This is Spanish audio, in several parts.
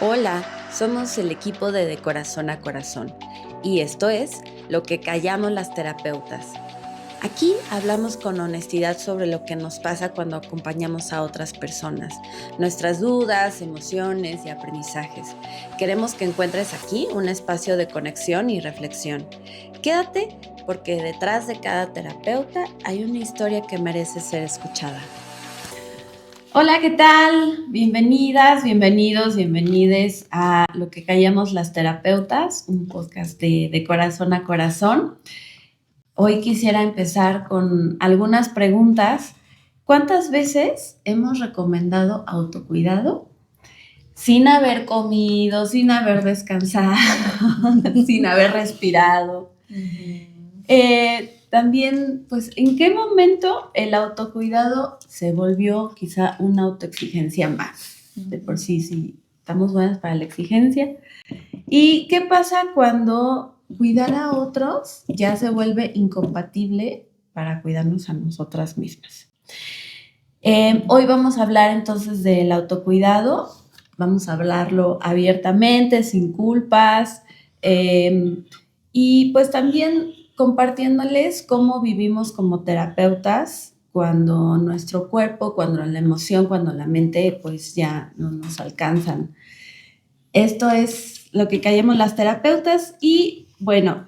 Hola, somos el equipo de Corazón a Corazón y esto es Lo que callamos las terapeutas. Aquí hablamos con honestidad sobre lo que nos pasa cuando acompañamos a otras personas, nuestras dudas, emociones y aprendizajes. Queremos que encuentres aquí un espacio de conexión y reflexión. Quédate porque detrás de cada terapeuta hay una historia que merece ser escuchada. Hola, ¿qué tal? Bienvenidas, bienvenidos, bienvenides a Lo que callamos las terapeutas, un podcast de Corazón a Corazón. Hoy quisiera empezar con algunas preguntas. ¿Cuántas veces hemos recomendado autocuidado sin haber comido, sin haber descansado, sin haber respirado? También, pues, ¿en qué momento el autocuidado se volvió quizá una autoexigencia más? De por sí estamos buenas para la exigencia. ¿Y qué pasa cuando cuidar a otros ya se vuelve incompatible para cuidarnos a nosotras mismas? Hoy vamos a hablar entonces del autocuidado. Vamos a hablarlo abiertamente, sin culpas, y pues también compartiéndoles cómo vivimos como terapeutas cuando nuestro cuerpo, cuando la emoción, cuando la mente pues ya no nos alcanzan. Esto es lo que callamos las terapeutas y bueno,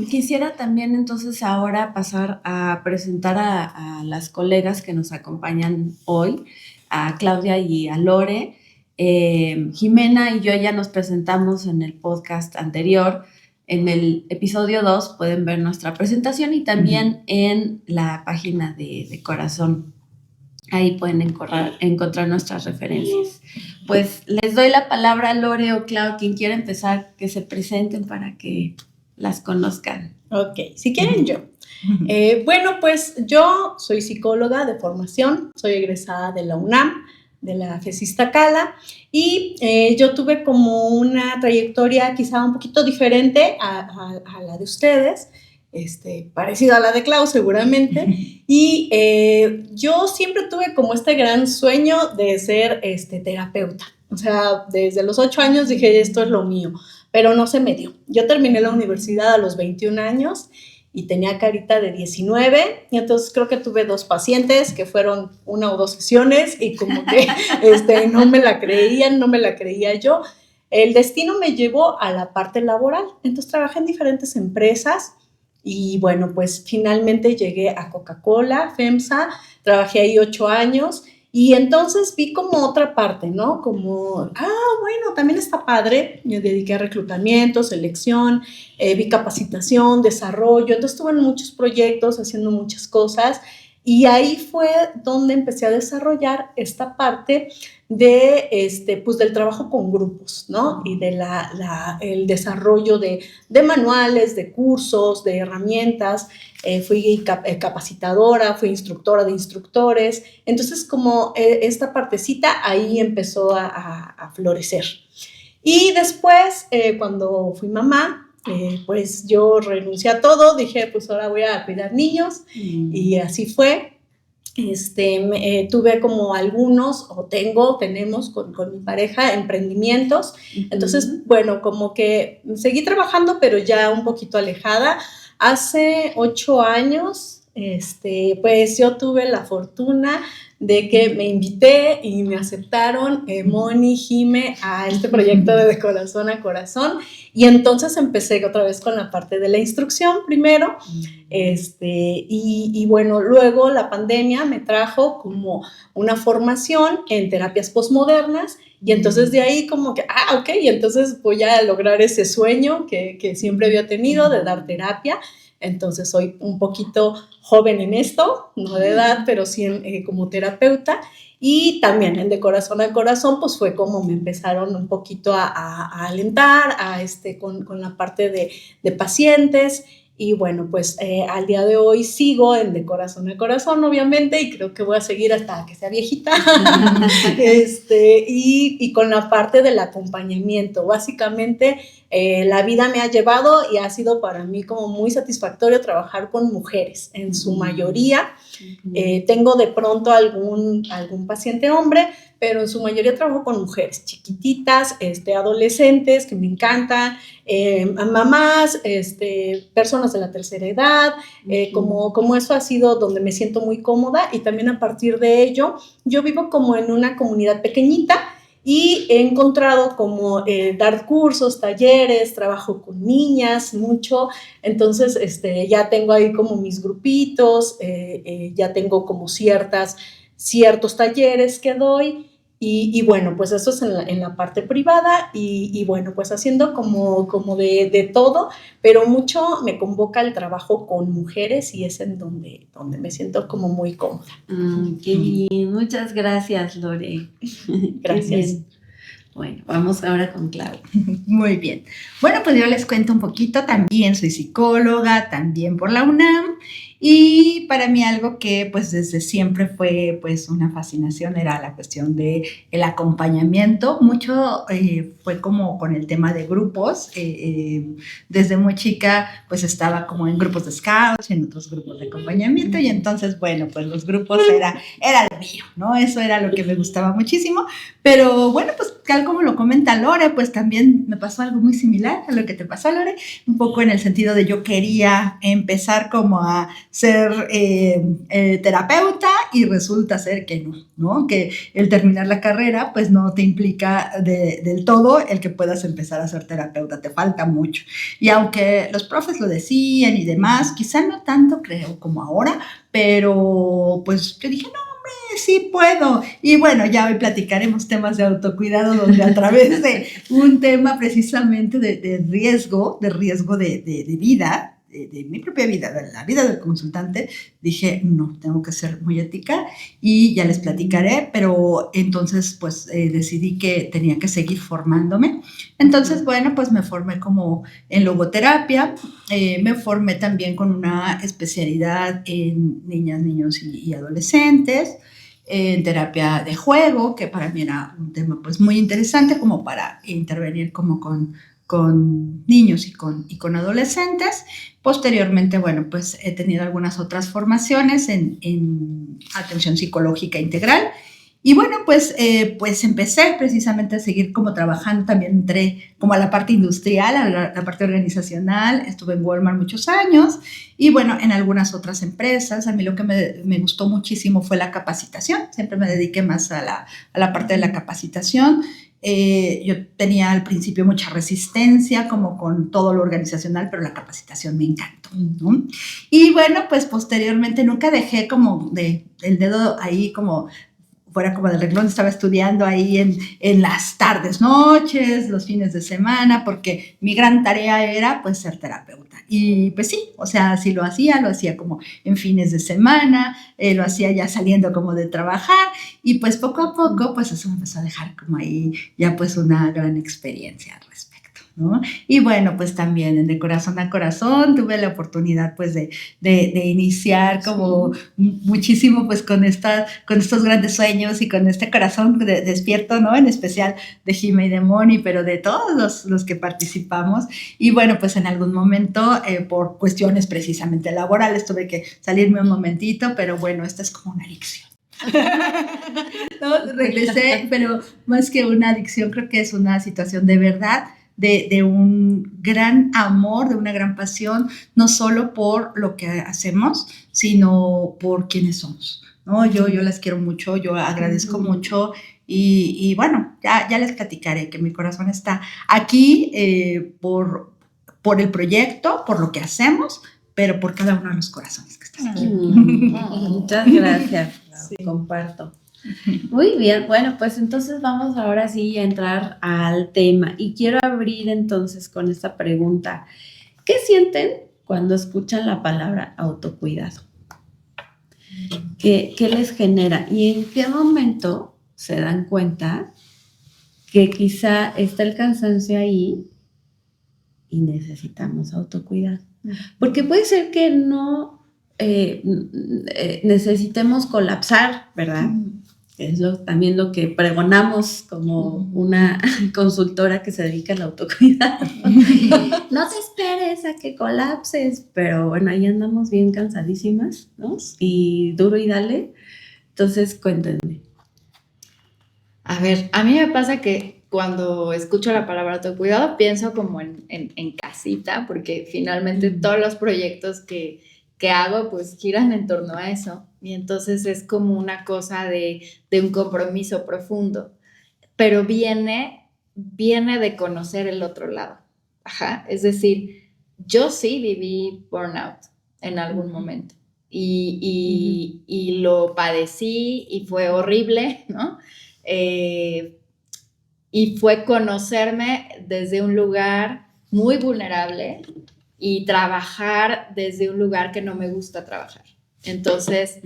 quisiera también entonces ahora pasar a presentar a las colegas que nos acompañan hoy, a Claudia y a Lore. Jimena y yo ya nos presentamos en el podcast anterior. En el episodio 2 pueden ver nuestra presentación y también en la página de Corazón. Ahí pueden encontrar nuestras referencias. Pues les doy la palabra a Lore o Clau, quien quiera empezar, que se presenten para que las conozcan. Ok, si quieren yo. Bueno, pues yo soy psicóloga de formación, soy egresada de la UNAM, de la FES Iztacala, y yo tuve como una trayectoria quizá un poquito diferente a la de ustedes, parecida a la de Clau seguramente, y yo siempre tuve como este gran sueño de ser terapeuta. O sea, desde los 8 años dije, esto es lo mío, pero no se me dio. Yo terminé la universidad a los 21 años y tenía carita de 19, y entonces creo que tuve 2 pacientes que fueron 1 o 2 sesiones y como que no me la creían, no me la creía yo. El destino me llevó a la parte laboral, entonces trabajé en diferentes empresas y bueno, pues finalmente llegué a Coca-Cola, FEMSA, trabajé ahí 8 años. Y entonces vi como otra parte, ¿no? Como, bueno, también está padre. Me dediqué a reclutamiento, selección, vi capacitación, desarrollo. Entonces estuve en muchos proyectos, haciendo muchas cosas. Y ahí fue donde empecé a desarrollar esta parte de, pues del trabajo con grupos, ¿no? Y de el desarrollo de manuales, de cursos, de herramientas. Fui capacitadora, fui instructora de instructores. Entonces, como esta partecita ahí empezó a florecer. Y después, cuando fui mamá, pues yo renuncié a todo, dije, pues ahora voy a cuidar niños, y así fue. Tuve como algunos, tenemos con mi pareja emprendimientos. Entonces, bueno, como que seguí trabajando, pero ya un poquito alejada. Hace 8 años, pues yo tuve la fortuna de que me invité y me aceptaron Moni, Jime, a este proyecto de Corazón a Corazón, y entonces empecé otra vez con la parte de la instrucción primero, y bueno, luego la pandemia me trajo como una formación en terapias postmodernas, y entonces de ahí como que, ok, entonces voy a lograr ese sueño que siempre había tenido de dar terapia. Entonces soy un poquito joven en esto, no de edad, pero sí como terapeuta. Y también en De Corazón a Corazón, pues fue como me empezaron un poquito a alentar con la parte de pacientes. Y bueno, pues al día de hoy sigo en De Corazón a Corazón, obviamente, y creo que voy a seguir hasta que sea viejita. Y con la parte del acompañamiento. Básicamente, la vida me ha llevado y ha sido para mí como muy satisfactorio trabajar con mujeres, en su mayoría. Tengo de pronto algún paciente hombre, pero en su mayoría trabajo con mujeres chiquititas, adolescentes que me encantan, mamás, personas de la tercera edad, como eso ha sido donde me siento muy cómoda, y también a partir de ello, yo vivo como en una comunidad pequeñita y he encontrado como dar cursos, talleres, trabajo con niñas mucho, entonces ya tengo ahí como mis grupitos, ya tengo como ciertos talleres que doy. Y bueno, pues eso es en la parte privada y bueno, pues haciendo como de todo, pero mucho me convoca el trabajo con mujeres y es en donde me siento como muy cómoda. Qué bien, muchas gracias, Lore. Gracias. Bueno, vamos ahora con Clau. Muy bien. Bueno, pues yo les cuento un poquito. También soy psicóloga, también por la UNAM. Y para mí algo que pues desde siempre fue pues una fascinación era la cuestión de el acompañamiento. Mucho fue como con el tema de grupos. Desde muy chica pues estaba como en grupos de scouts y en otros grupos de acompañamiento. Y entonces, bueno, pues los grupos era lo mío, ¿no? Eso era lo que me gustaba muchísimo. Pero bueno, pues tal como lo comenta Lore, pues también me pasó algo muy similar a lo que te pasó, Lore, un poco en el sentido de yo quería empezar como a ser terapeuta y resulta ser que no, ¿no? Que el terminar la carrera pues no te implica del todo el que puedas empezar a ser terapeuta, te falta mucho. Y aunque los profes lo decían y demás, quizá no tanto creo como ahora, pero pues yo dije, no, sí puedo. Y bueno, ya hoy platicaremos temas de autocuidado donde a través de un tema precisamente de riesgo de vida, de mi propia vida, de la vida del consultante, dije, no, tengo que ser muy ética y ya les platicaré, pero entonces pues decidí que tenía que seguir formándome. Entonces, bueno, pues me formé como en logoterapia, me formé también con una especialidad en niñas, niños y adolescentes, en terapia de juego, que para mí era un tema pues muy interesante como para intervenir como con niños y con adolescentes. Posteriormente, bueno, pues he tenido algunas otras formaciones en atención psicológica integral. Y bueno, pues empecé precisamente a seguir como trabajando, también entré como a la parte industrial, a la parte organizacional, estuve en Walmart muchos años y bueno, en algunas otras empresas. A mí lo que me gustó muchísimo fue la capacitación, siempre me dediqué más a la parte de la capacitación. Yo tenía al principio mucha resistencia como con todo lo organizacional, pero la capacitación me encantó, ¿no? Y bueno, pues posteriormente nunca dejé como el dedo ahí como fuera como del renglón, estaba estudiando ahí en las tardes, noches, los fines de semana, porque mi gran tarea era pues ser terapeuta. Y pues sí, o sea, sí lo hacía como en fines de semana, lo hacía ya saliendo como de trabajar y pues poco a poco pues eso me empezó a dejar como ahí ya pues una gran experiencia al respecto, ¿no? Y bueno, pues también en De Corazón a Corazón tuve la oportunidad pues de iniciar como muchísimo pues con estos grandes sueños y con este corazón despierto, ¿no? En especial de Jime y de Moni, pero de todos los que participamos. Y bueno, pues en algún momento por cuestiones precisamente laborales tuve que salirme un momentito, pero bueno, esta es como una adicción. No, regresé, pero más que una adicción creo que es una situación de verdad, de un gran amor, de una gran pasión, no solo por lo que hacemos, sino por quienes somos, ¿no? Yo las quiero mucho, yo agradezco mucho y bueno, ya les platicaré que mi corazón está aquí por el proyecto, por lo que hacemos, pero por cada uno de los corazones que están aquí. Muchas gracias, Sí. Comparto. Muy bien, bueno, pues entonces vamos ahora sí a entrar al tema y quiero abrir entonces con esta pregunta. ¿Qué sienten cuando escuchan la palabra autocuidado? ¿Qué les genera? ¿Y en qué momento se dan cuenta que quizá está el cansancio ahí y necesitamos autocuidado? Porque puede ser que no necesitemos colapsar, ¿verdad? Es también lo que pregonamos como una consultora que se dedica al autocuidado. No te esperes a que colapses, pero bueno, ahí andamos bien cansadísimas, ¿no? Y duro y dale. Entonces, cuéntenme. A ver, a mí me pasa que cuando escucho la palabra autocuidado pienso como en casita, porque finalmente todos los proyectos que hago pues giran en torno a eso. Y entonces es como una cosa de un compromiso profundo, pero viene de conocer el otro lado. Ajá, es decir, yo sí viví burnout en algún momento y lo padecí y fue horrible, ¿no? Y fue conocerme desde un lugar muy vulnerable y trabajar desde un lugar que no me gusta trabajar. Entonces,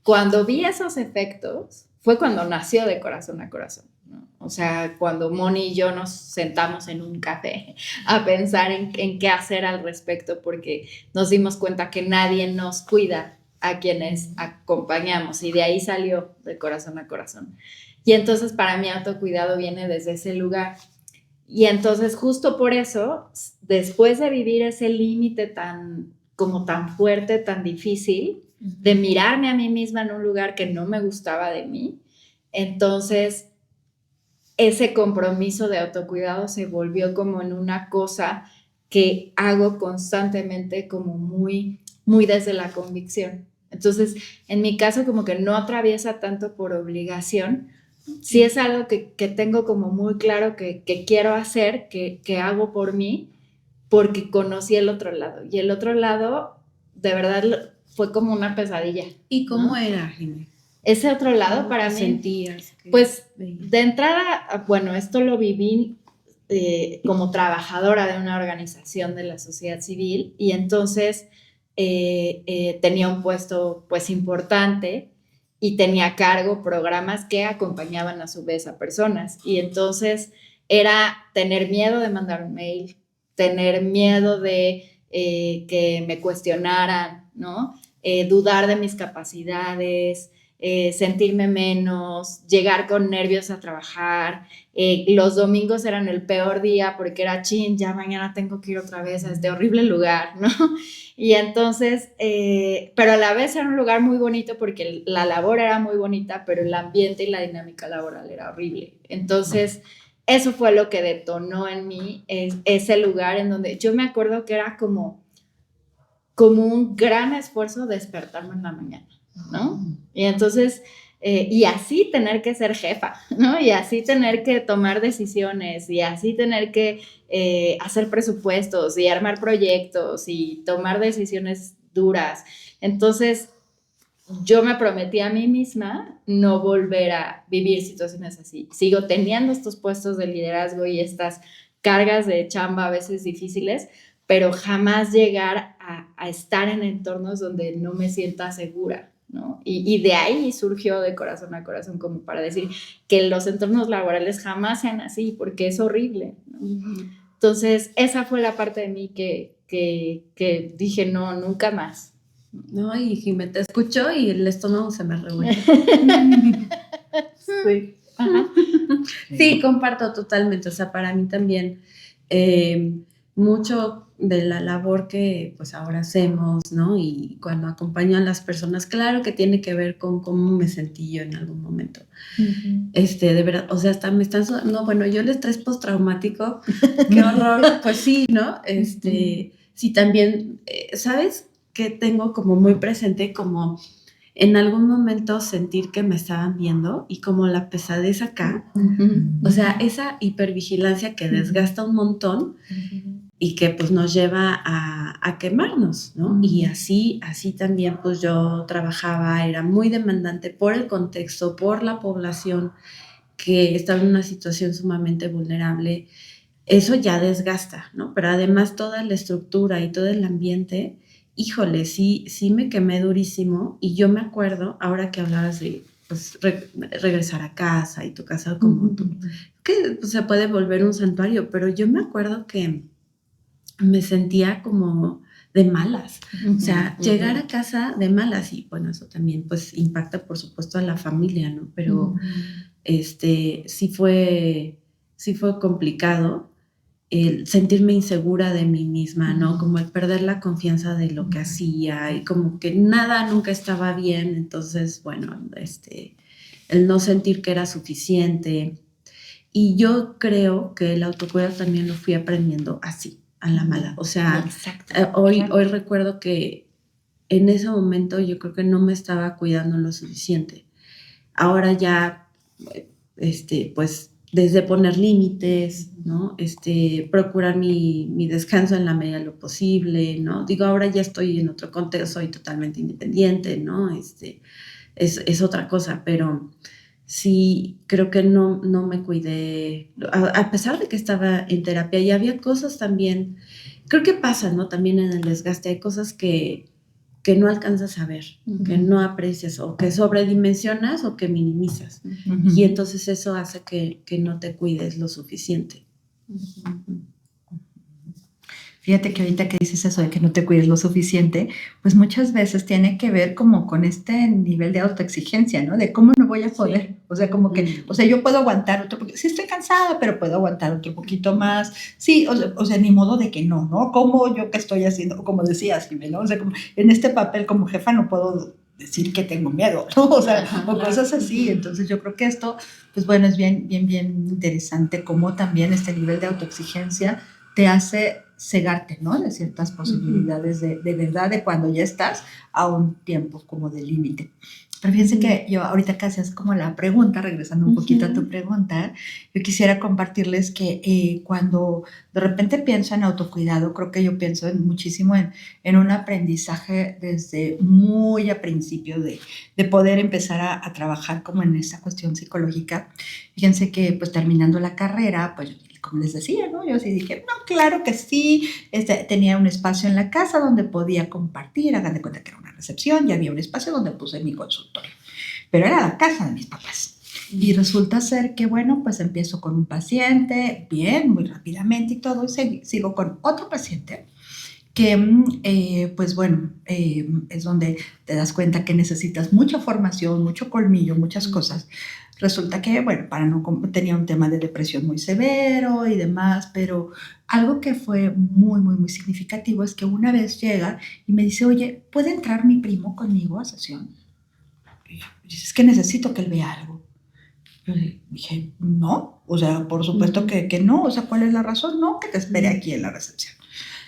cuando vi esos efectos, fue cuando nació De Corazón a Corazón, ¿no? O sea, cuando Moni y yo nos sentamos en un café a pensar en qué hacer al respecto, porque nos dimos cuenta que nadie nos cuida a quienes acompañamos, y de ahí salió De Corazón a Corazón. Y entonces para mí autocuidado viene desde ese lugar. Y entonces justo por eso, después de vivir ese límite tan fuerte, tan difícil, de mirarme a mí misma en un lugar que no me gustaba de mí, entonces ese compromiso de autocuidado se volvió como en una cosa que hago constantemente, como muy, muy desde la convicción. Entonces, en mi caso, como que no atraviesa tanto por obligación, sí es algo que tengo como muy claro que quiero hacer, que hago por mí, porque conocí el otro lado. Y el otro lado, de verdad, fue como una pesadilla. ¿Y cómo era, Jimé? Ese otro lado ¿Cómo para te mí, sentías? pues de entrada, bueno, esto lo viví como trabajadora de una organización de la sociedad civil, y entonces tenía un puesto pues importante y tenía a cargo programas que acompañaban a su vez a personas, y entonces era tener miedo de mandar un mail, tener miedo de que me cuestionaran, ¿no? Dudar de mis capacidades, sentirme menos, llegar con nervios a trabajar. Los domingos eran el peor día porque era chin, ya mañana tengo que ir otra vez a este horrible lugar, ¿no? Y entonces, pero a la vez era un lugar muy bonito porque la labor era muy bonita, pero el ambiente y la dinámica laboral era horrible. Entonces, eso fue lo que detonó en mí ese lugar en donde yo me acuerdo que era como un gran esfuerzo despertarme en la mañana, ¿no? Y entonces, y así tener que ser jefa, ¿no? Y así tener que tomar decisiones, y así tener que hacer presupuestos y armar proyectos y tomar decisiones duras. Entonces, yo me prometí a mí misma no volver a vivir situaciones así. Sigo teniendo estos puestos de liderazgo y estas cargas de chamba a veces difíciles, pero jamás llegar a estar en entornos donde no me sienta segura, ¿no? Y de ahí surgió De Corazón a Corazón, como para decir que los entornos laborales jamás sean así, porque es horrible, ¿no? Entonces, esa fue la parte de mí que dije, no, nunca más. No, y Jimé, te escucho y el estómago se me revuelve. Sí. Ajá. Sí, comparto totalmente. O sea, para mí también mucho de la labor que pues ahora hacemos, ¿no? Y cuando acompaño a las personas, claro que tiene que ver con cómo me sentí yo en algún momento. De verdad, o sea, hasta me están sudando. Bueno, yo el estrés postraumático, qué horror. Pues sí, ¿no? Sí, también, ¿sabes? Que tengo como muy presente como en algún momento sentir que me estaban viendo y como la pesadez acá, o sea, esa hipervigilancia que desgasta un montón y que pues nos lleva a quemarnos, ¿no? Y así también pues yo trabajaba, era muy demandante por el contexto, por la población que estaba en una situación sumamente vulnerable. Eso ya desgasta, ¿no? Pero además toda la estructura y todo el ambiente, híjole, sí me quemé durísimo. Y yo me acuerdo, ahora que hablabas de pues, regresar a casa y tu casa como tú, que pues, se puede volver un santuario, pero yo me acuerdo que me sentía como de malas, o sea, llegar a casa de malas, y bueno, eso también pues impacta por supuesto a la familia, ¿no? Pero sí fue complicado el sentirme insegura de mí misma, ¿no? Como el perder la confianza de lo que hacía y como que nada nunca estaba bien. Entonces, bueno, el no sentir que era suficiente. Y yo creo que el autocuidado también lo fui aprendiendo así, a la mala. O sea, hoy recuerdo que en ese momento yo creo que no me estaba cuidando lo suficiente. Ahora ya, pues, desde poner límites, ¿no? Procurar mi descanso en la medida de lo posible, ¿no? Digo, ahora ya estoy en otro contexto, soy totalmente independiente, ¿no? Es otra cosa, pero sí creo que no me cuidé, a pesar de que estaba en terapia, y había cosas también, creo que pasa, ¿no? También en el desgaste hay cosas que no alcanzas a ver, que no aprecias, o que sobredimensionas o que minimizas. Y entonces eso hace que no te cuides lo suficiente. Fíjate que ahorita que dices eso de que no te cuides lo suficiente, pues muchas veces tiene que ver como con este nivel de autoexigencia, ¿no? De cómo no voy a poder. Sí. O sea, como que, o sea, yo puedo aguantar otro poquito. Sí, estoy cansada, pero puedo aguantar otro poquito más. Sí, o sea, ni modo de que no, ¿no? Como yo que estoy haciendo, como decías, Jimé, ¿no? O sea, como en este papel como jefa no puedo decir que tengo miedo, ¿no? O sea, o cosas así. Entonces yo creo que esto, pues bueno, es bien interesante cómo también este nivel de autoexigencia te hace cegarte, ¿no? De ciertas posibilidades de verdad, de cuando ya estás a un tiempo como de límite. Pero fíjense que yo ahorita que hacías como la pregunta, regresando un poquito a tu pregunta, yo quisiera compartirles que cuando de repente pienso en autocuidado, creo que yo pienso muchísimo en un aprendizaje desde muy a principio de poder empezar a trabajar como en esta cuestión psicológica. Fíjense que pues terminando la carrera, pues como les decía, ¿no? Yo así dije, no, claro que sí, tenía un espacio en la casa donde podía compartir, hagan de cuenta que era una recepción, y había un espacio donde puse mi consultorio, pero era la casa de mis papás. Y resulta ser que, bueno, pues empiezo con un paciente, bien, muy rápidamente y todo, y sigo con otro paciente que, pues bueno, es donde te das cuenta que necesitas mucha formación, mucho colmillo, muchas cosas. Resulta que, bueno, tenía un tema de depresión muy severo y demás, pero algo que fue muy significativo es que una vez llega y me dice, oye, ¿puede entrar mi primo conmigo a sesión? Y yo, es que necesito que él vea algo. Yo dije, no, o sea, por supuesto que no, o sea, ¿cuál es la razón? No, que te espere aquí en la recepción.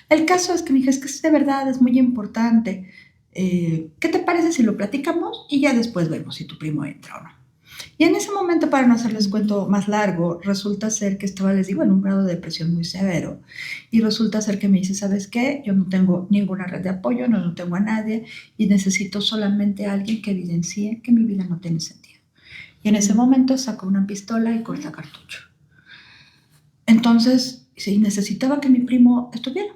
El caso es que me dije, es que de verdad es muy importante. ¿Qué te parece si lo platicamos y ya después vemos si tu primo entra o no? Y en ese momento, para no hacerles cuento más largo, resulta ser que estaba, les digo, en un grado de depresión muy severo. Y resulta ser que me dice, ¿sabes qué? Yo no tengo ninguna red de apoyo, no tengo a nadie y necesito solamente a alguien que evidencie que mi vida no tiene sentido. Y en ese momento sacó una pistola y corta cartucho. Entonces, sí, necesitaba que mi primo estuviera,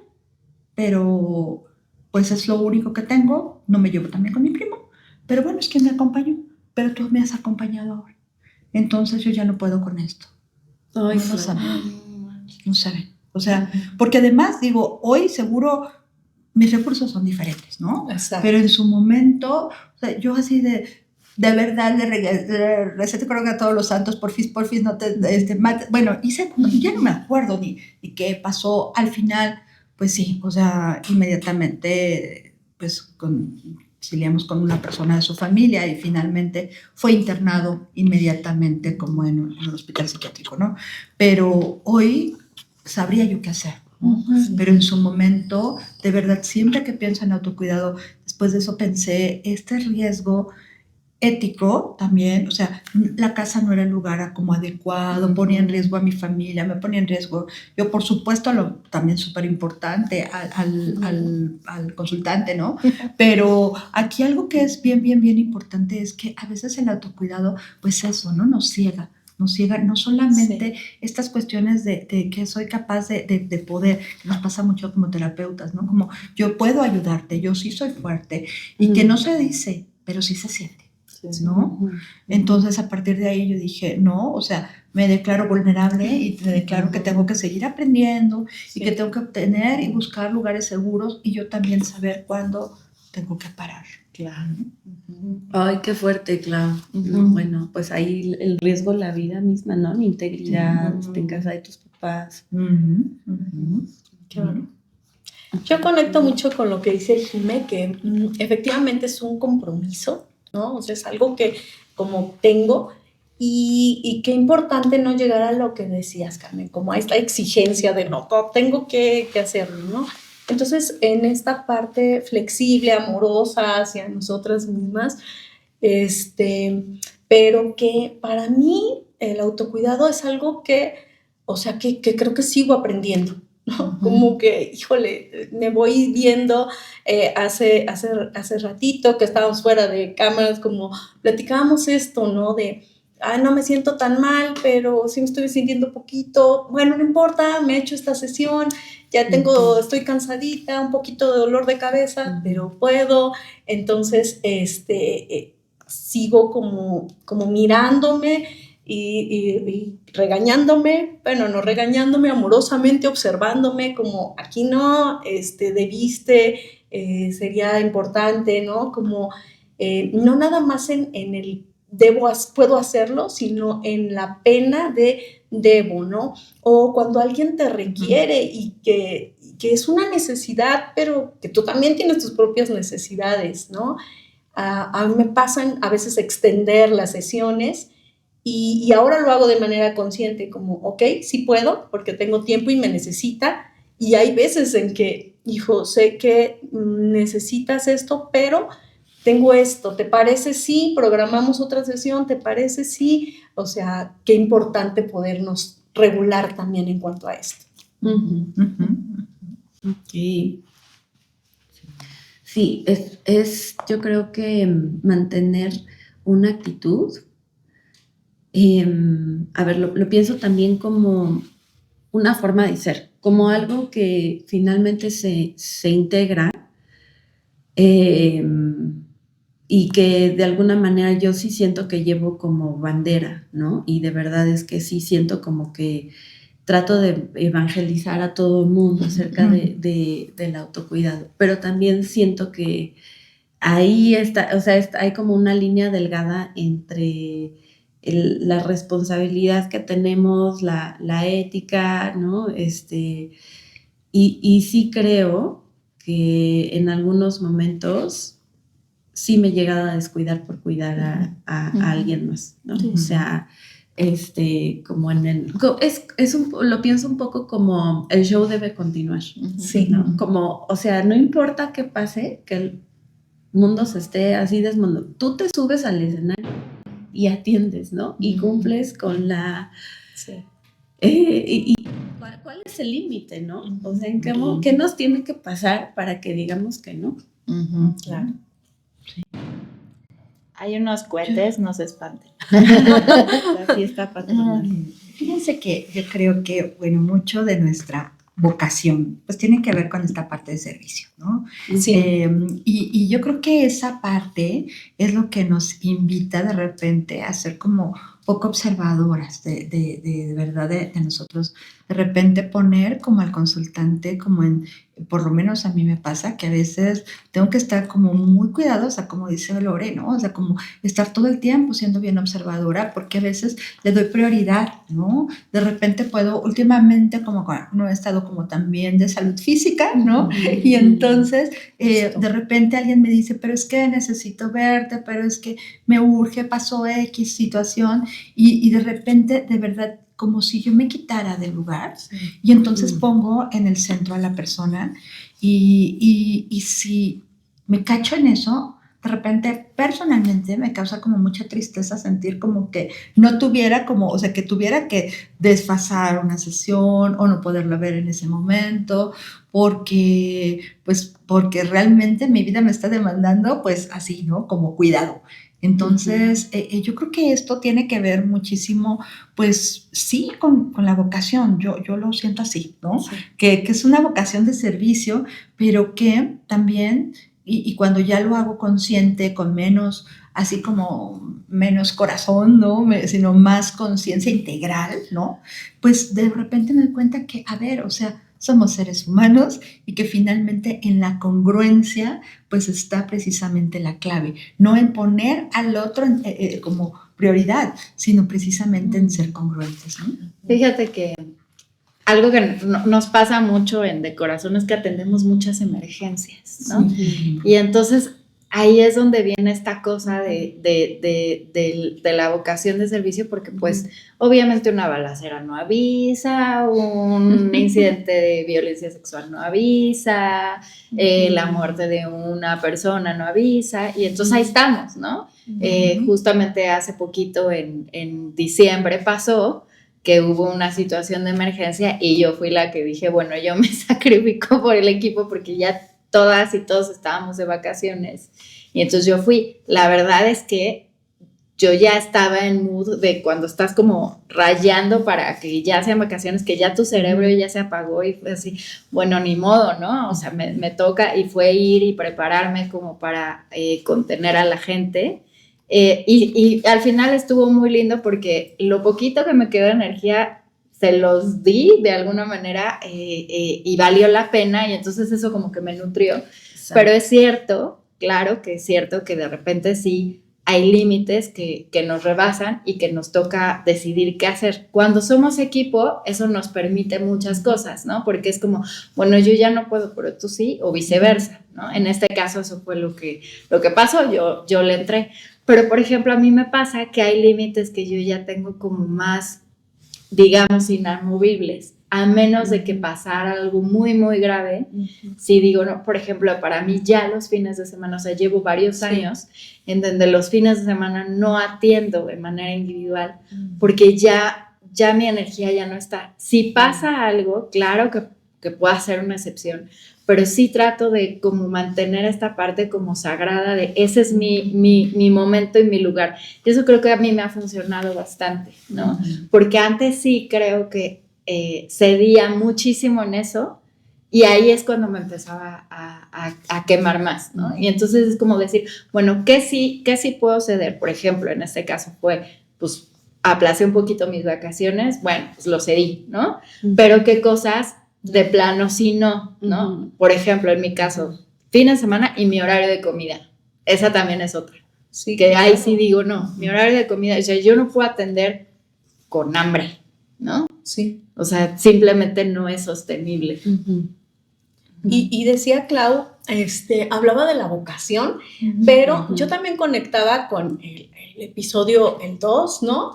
pero pues es lo único que tengo, no me llevo también con mi primo, pero bueno, es quien me acompañó, pero tú me has acompañado ahora. Entonces yo ya no puedo con esto. Ay, no saben. No saben. O sea, porque además, digo, hoy seguro mis recursos son diferentes, ¿no? Exacto. Pero en su momento, o sea, yo así de verdad le receta creo que a todos los santos, porfis, no te, bueno, hice, ya no me acuerdo ni qué pasó al final, pues sí, o sea, inmediatamente, pues auxiliamos con una persona de su familia y finalmente fue internado inmediatamente como en un hospital psiquiátrico, ¿no? Pero hoy sabría yo qué hacer, ¿no? Pero en su momento, de verdad, siempre que pienso en autocuidado, después de eso pensé, este riesgo ético también, o sea, la casa no era el lugar como adecuado, ponía en riesgo a mi familia, me ponía en riesgo, yo por supuesto, también súper importante al consultante, ¿no? Pero aquí algo que es bien importante es que a veces el autocuidado, pues eso, ¿no? Nos ciega, no solamente estas cuestiones de que soy capaz de poder, que nos pasa mucho como terapeutas, ¿no? Como yo puedo ayudarte, yo sí soy fuerte, y que no se dice, pero sí se siente, ¿no? Entonces a partir de ahí yo dije, no, o sea, me declaro vulnerable y me declaro que tengo que seguir aprendiendo y que tengo que obtener y buscar lugares seguros y yo también saber cuándo tengo que parar. Claro. Ay, qué fuerte, claro. Bueno, pues ahí el riesgo, la vida misma, ¿no? La integridad en casa de tus papás. Claro. Yo conecto mucho con lo que dice Jimé, que efectivamente es un compromiso, ¿no? O sea, es algo que como tengo. Y qué importante no llegar a lo que decías, Carmen, como a esta exigencia de no, tengo que hacerlo, ¿no? Entonces, en esta parte flexible, amorosa hacia nosotras mismas, pero que para mí el autocuidado es algo que, o sea, que creo que sigo aprendiendo, ¿no? Como que, híjole, me voy viendo hace ratito que estábamos fuera de cámaras, como platicábamos esto, ¿no? No me siento tan mal, pero sí me estoy sintiendo poquito, bueno, no importa, me he hecho esta sesión, ya estoy cansadita, un poquito de dolor de cabeza, pero puedo. Entonces, sigo como mirándome y regañándome, bueno, no regañándome, amorosamente observándome, como aquí no, debiste, sería importante, ¿no? Como no nada más en el puedo hacerlo, sino en la pena de debo, ¿no? O cuando alguien te requiere y que es una necesidad, pero que tú también tienes tus propias necesidades, ¿no? A mí me pasan a veces extender las sesiones y ahora lo hago de manera consciente, como, ok, sí puedo, porque tengo tiempo y me necesita, y hay veces en que, hijo, sé que necesitas esto, pero tengo esto, ¿te parece si programamos otra sesión? ¿Te parece si? O sea, qué importante podernos regular también en cuanto a esto. Okay. Sí, yo creo que mantener una actitud, a ver, lo pienso también como una forma de ser, como algo que finalmente se integra, y que de alguna manera yo sí siento que llevo como bandera, ¿no? Y de verdad es que sí siento como que trato de evangelizar a todo el mundo acerca del autocuidado, pero también siento que ahí está, o sea, hay como una línea delgada entre la responsabilidad que tenemos, la ética, ¿no? Y sí creo que en algunos momentos sí me he llegado a descuidar por cuidar a alguien más, ¿no? O sea, como lo pienso un poco como el show debe continuar, Sí, ¿no? Como, o sea, no importa qué pase, que el mundo se esté así desmontando, tú te subes al escenario y atiendes, ¿no? Y cumples con la... Sí. y ¿cuál es el límite, no? O sea, ¿qué nos tiene que pasar para que digamos que no? Claro. Sí. Hay unos cohetes, no se espanten. La fiesta patronal. Fíjense que yo creo que, bueno, mucho de nuestra vocación, pues tiene que ver con esta parte de servicio, ¿no? Sí. Y yo creo que esa parte es lo que nos invita de repente a ser como poco observadoras de verdad de nosotros. De repente poner como al consultante, como por lo menos a mí me pasa que a veces tengo que estar como muy cuidadosa, como dice Lore, ¿no? O sea, como estar todo el tiempo siendo bien observadora, porque a veces le doy prioridad, ¿no? De repente últimamente como no he estado como también de salud física, ¿no? Y entonces de repente alguien me dice, pero es que necesito verte, pero es que me urge, pasó X situación, y de repente, de verdad, como si yo me quitara del lugar, y entonces pongo en el centro a la persona, y si me cacho en eso, de repente personalmente me causa como mucha tristeza sentir como que no tuviera como, o sea, que tuviera que desfasar una sesión o no poderla ver en ese momento, porque realmente mi vida me está demandando pues así, ¿no? Como cuidado. Entonces, yo creo que esto tiene que ver muchísimo, pues sí, con la vocación. Yo lo siento así, ¿no? Sí. Que es una vocación de servicio, pero que también, y cuando ya lo hago consciente, con menos, así como menos corazón, ¿no? Sino más conciencia integral, ¿no? Pues de repente me doy cuenta que, a ver, o sea, somos seres humanos y que finalmente en la congruencia pues está precisamente la clave, no en poner al otro como prioridad, sino precisamente en ser congruentes, ¿no? Fíjate que algo que nos pasa mucho en De Corazón es que atendemos muchas emergencias, ¿no? Sí. Y entonces ahí es donde viene esta cosa de la vocación de servicio, porque pues obviamente una balacera no avisa, un incidente de violencia sexual no avisa, la muerte de una persona no avisa, y entonces ahí estamos, ¿no? Justamente hace poquito, en diciembre pasó, que hubo una situación de emergencia y yo fui la que dije, bueno, yo me sacrifico por el equipo porque ya todas y todos estábamos de vacaciones. Y entonces yo fui. La verdad es que yo ya estaba en mood de cuando estás como rayando para que ya sean vacaciones, que ya tu cerebro ya se apagó y fue así, bueno, ni modo, ¿no? O sea, me toca, y fue ir y prepararme como para contener a la gente. Y al final estuvo muy lindo porque lo poquito que me quedó de energía se los di de alguna manera, y valió la pena, y entonces eso como que me nutrió. Pero es cierto, claro que es cierto que de repente sí hay límites que nos rebasan y que nos toca decidir qué hacer. Cuando somos equipo, eso nos permite muchas cosas, ¿no? Porque es como, bueno, yo ya no puedo, pero tú sí, o viceversa, ¿no? En este caso eso fue lo que pasó, yo le entré. Pero, por ejemplo, a mí me pasa que hay límites que yo ya tengo como más, digamos, inamovibles, a menos de que pasara algo muy, muy grave. Si digo, no, por ejemplo, para mí ya los fines de semana, o sea, llevo varios años en donde los fines de semana no atiendo de manera individual, porque ya mi energía ya no está. Si pasa algo, claro que pueda ser una excepción, pero sí trato de como mantener esta parte como sagrada de ese es mi momento y mi lugar. Y eso creo que a mí me ha funcionado bastante, ¿no? Porque antes sí creo que cedía muchísimo en eso, y ahí es cuando me empezaba a quemar más, ¿no? Y entonces es como decir, bueno, ¿qué sí puedo ceder? Por ejemplo, en este caso fue, pues, aplacé un poquito mis vacaciones, bueno, pues lo cedí, ¿no? Pero ¿qué cosas de plano sí no, ¿no? Por ejemplo, en mi caso, fin de semana y mi horario de comida. Esa también es otra. Sí, que ahí sí digo, no, mi horario de comida, o sea, yo no puedo atender con hambre, ¿no? Sí. O sea, simplemente no es sostenible. Y decía Clau, hablaba de la vocación, pero yo también conectaba con el episodio, el 2, ¿no?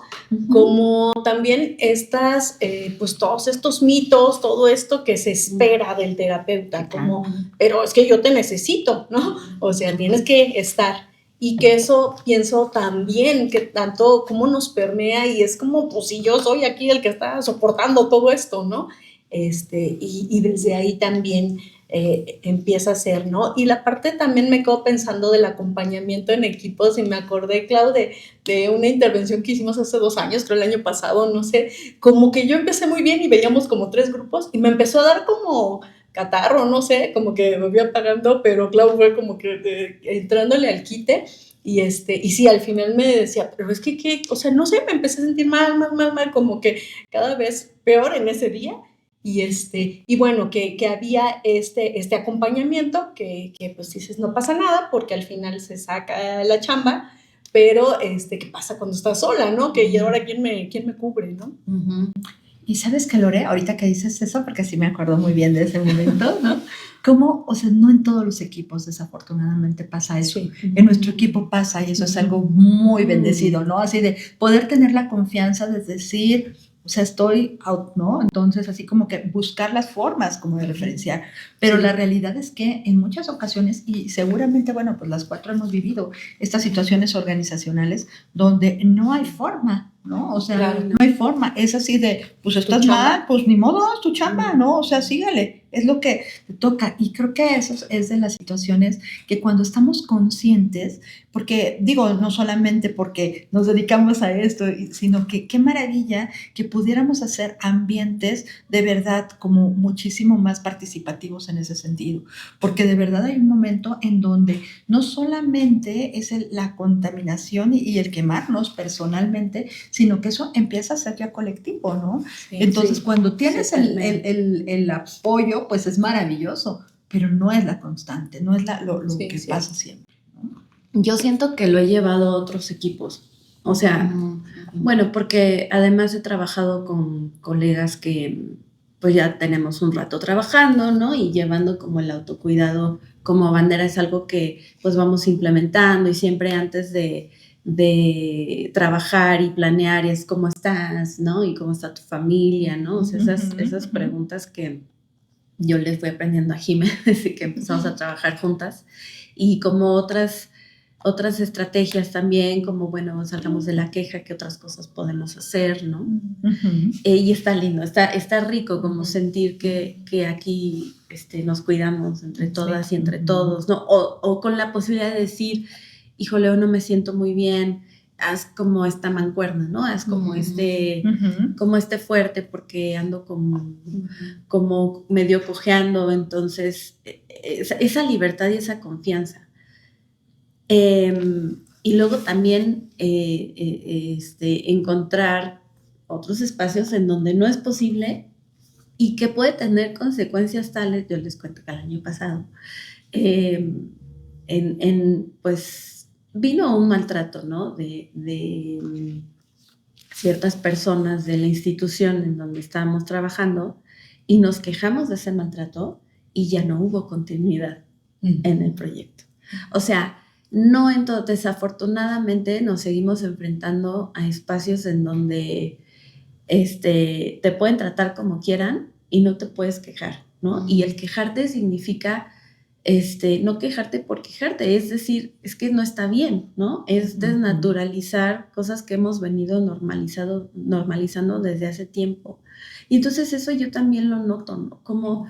Como también estas, pues todos estos mitos, todo esto que se espera del terapeuta, como, pero es que yo te necesito, ¿no? O sea, tienes que estar. Y que eso pienso también, que tanto cómo nos permea, y es como, pues si yo soy aquí el que está soportando todo esto, ¿no? Y desde ahí también empieza a ser, ¿no? Y la parte también me quedo pensando del acompañamiento en equipos, y me acordé, Clau, de una intervención que hicimos hace 2 años, creo el año pasado, no sé, como que yo empecé muy bien y veíamos como 3 grupos y me empezó a dar como catarro, no sé, como que me voy apagando, pero Clau fue como que entrándole al quite. Y sí, al final me decía, pero es que, o sea, no sé, me empecé a sentir mal, como que cada vez peor en ese día. Y bueno, que había este acompañamiento que pues dices, no pasa nada, porque al final se saca la chamba, pero ¿qué pasa cuando estás sola, no? Que y ahora quién me cubre, ¿no? Y sabes que, Lore, ahorita que dices eso, porque sí me acuerdo muy bien de ese momento, ¿no? Como, o sea, no en todos los equipos desafortunadamente pasa eso. Sí. En nuestro equipo pasa, y eso es algo muy bendecido, ¿no? Así de poder tener la confianza de decir, o sea, estoy out, ¿no? Entonces, así como que buscar las formas como de referenciar. Pero la realidad es que en muchas ocasiones, y seguramente, bueno, pues las 4 hemos vivido estas situaciones organizacionales donde no hay forma, ¿no? O sea, claro, no hay forma. Es así de, pues estás mal, pues ni modo, es tu chamba, ¿no? O sea, sígale, es lo que te toca. Y creo que eso es de las situaciones que cuando estamos conscientes, porque digo, no solamente porque nos dedicamos a esto, sino que qué maravilla que pudiéramos hacer ambientes de verdad como muchísimo más participativos en ese sentido. Porque de verdad hay un momento en donde no solamente es la contaminación y el quemarnos personalmente, sino que eso empieza a ser ya colectivo, ¿no? Sí, entonces, sí, cuando tienes el apoyo, pues es maravilloso, pero no es la constante, no es lo sí, que sí pasa siempre, ¿no? Yo siento que lo he llevado a otros equipos, o sea, bueno, porque además he trabajado con colegas que pues ya tenemos un rato trabajando, ¿no? Y llevando como el autocuidado como bandera es algo que pues vamos implementando y siempre antes de trabajar y planear es cómo estás, ¿no? Y cómo está tu familia, ¿no? O sea, esas preguntas que yo les voy aprendiendo a Jimé desde que empezamos a trabajar juntas y como otras estrategias también, como, bueno, salgamos de la queja, qué otras cosas podemos hacer, ¿no? Y está lindo, está rico como sentir que aquí nos cuidamos entre todas y entre todos, ¿no? O con la posibilidad de decir, híjole, hoy no me siento muy bien, haz como esta mancuerna, ¿no? Haz como como fuerte porque ando como medio cojeando, entonces esa libertad y esa confianza. Y luego también encontrar otros espacios en donde no es posible y que puede tener consecuencias tales, yo les cuento que el año pasado, pues vino un maltrato, ¿no? De ciertas personas de la institución en donde estábamos trabajando y nos quejamos de ese maltrato y ya no hubo continuidad en el proyecto. O sea, no en todo, desafortunadamente nos seguimos enfrentando a espacios en donde te pueden tratar como quieran y no te puedes quejar, ¿no? Y el quejarte significa no quejarte por quejarte, es decir, es que no está bien, ¿no? Es desnaturalizar cosas que hemos venido normalizando desde hace tiempo. Y entonces eso yo también lo noto, ¿no? Como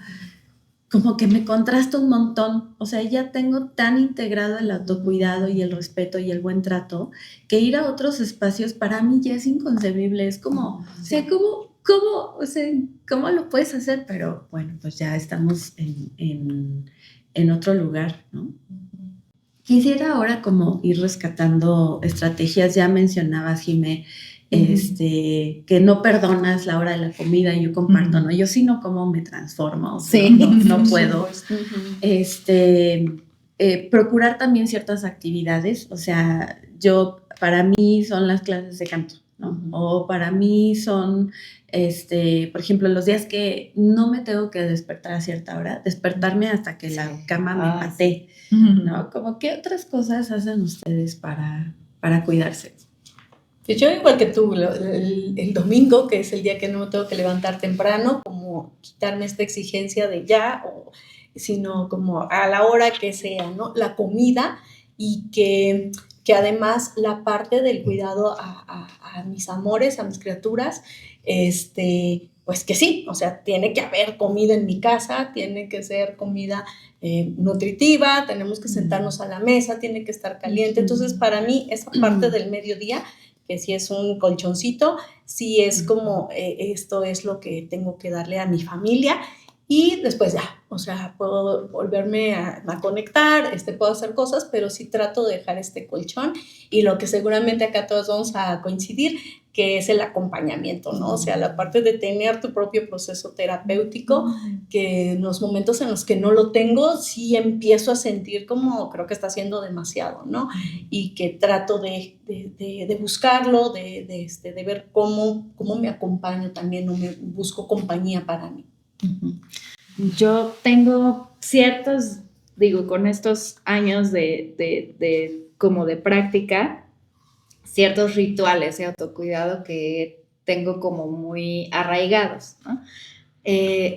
que me contrasta un montón, o sea, ya tengo tan integrado el autocuidado y el respeto y el buen trato, que ir a otros espacios para mí ya es inconcebible, es como, o sea, ¿cómo lo puedes hacer? Pero bueno, pues ya estamos en otro lugar, ¿no? Quisiera ahora como ir rescatando estrategias, ya mencionabas, Jimé, que no perdonas la hora de la comida, y yo comparto, ¿no? Yo sí no como me transformo, o sea, no puedo. Procurar también ciertas actividades, o sea, para mí son las clases de canto, ¿no? O para mí son, por ejemplo, los días que no me tengo que despertar a cierta hora, despertarme hasta que la cama me patee, ¿no? Como, ¿qué otras cosas hacen ustedes para cuidarse? Pues yo igual que tú, el domingo, que es el día que no me tengo que levantar temprano, como quitarme esta exigencia de ya, sino como a la hora que sea, ¿no? La comida y que además la parte del cuidado a mis amores, a mis criaturas, pues que sí, o sea, tiene que haber comida en mi casa, tiene que ser comida nutritiva, tenemos que sentarnos a la mesa, tiene que estar caliente. Entonces, para mí, esa parte del mediodía, que si es un colchoncito, sí es como esto es lo que tengo que darle a mi familia y después ya, o sea, puedo volverme a conectar, puedo hacer cosas, pero sí trato de dejar este colchón y lo que seguramente acá todos vamos a coincidir, que es el acompañamiento, ¿no? O sea, la parte de tener tu propio proceso terapéutico, que en los momentos en los que no lo tengo, sí empiezo a sentir como creo que está haciendo demasiado, ¿no? Y que trato de buscarlo, de ver cómo me acompaño también, o me busco compañía para mí. Yo tengo ciertos, con estos años como de práctica, ciertos rituales de autocuidado que tengo como muy arraigados, ¿no?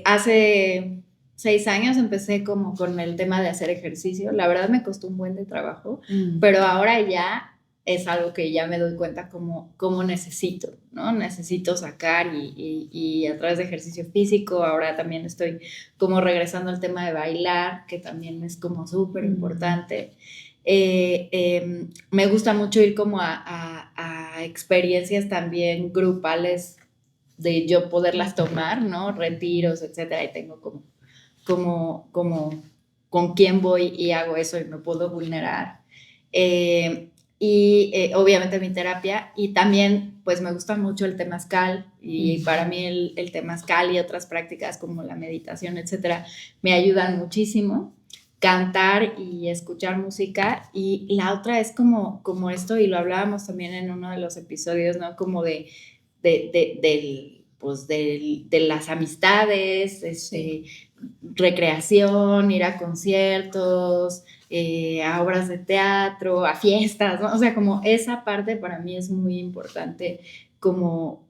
Hace 6 años empecé como con el tema de hacer ejercicio. La verdad me costó un buen de trabajo, pero ahora ya es algo que ya me doy cuenta como necesito, ¿no? Necesito sacar y a través de ejercicio físico, ahora también estoy como regresando al tema de bailar, que también es como súper importante. Me gusta mucho ir como a experiencias también grupales de yo poderlas tomar, ¿no? Retiros, etcétera, y tengo como con quién voy y hago eso y me puedo vulnerar. Obviamente mi terapia, y también pues me gusta mucho el temazcal, y para mí el temazcal y otras prácticas como la meditación, etcétera, me ayudan muchísimo. Cantar y escuchar música, y la otra es como esto, y lo hablábamos también en uno de los episodios, ¿no? Como del pues de las amistades, recreación, ir a conciertos, a obras de teatro, a fiestas, ¿no? O sea, como esa parte para mí es muy importante, como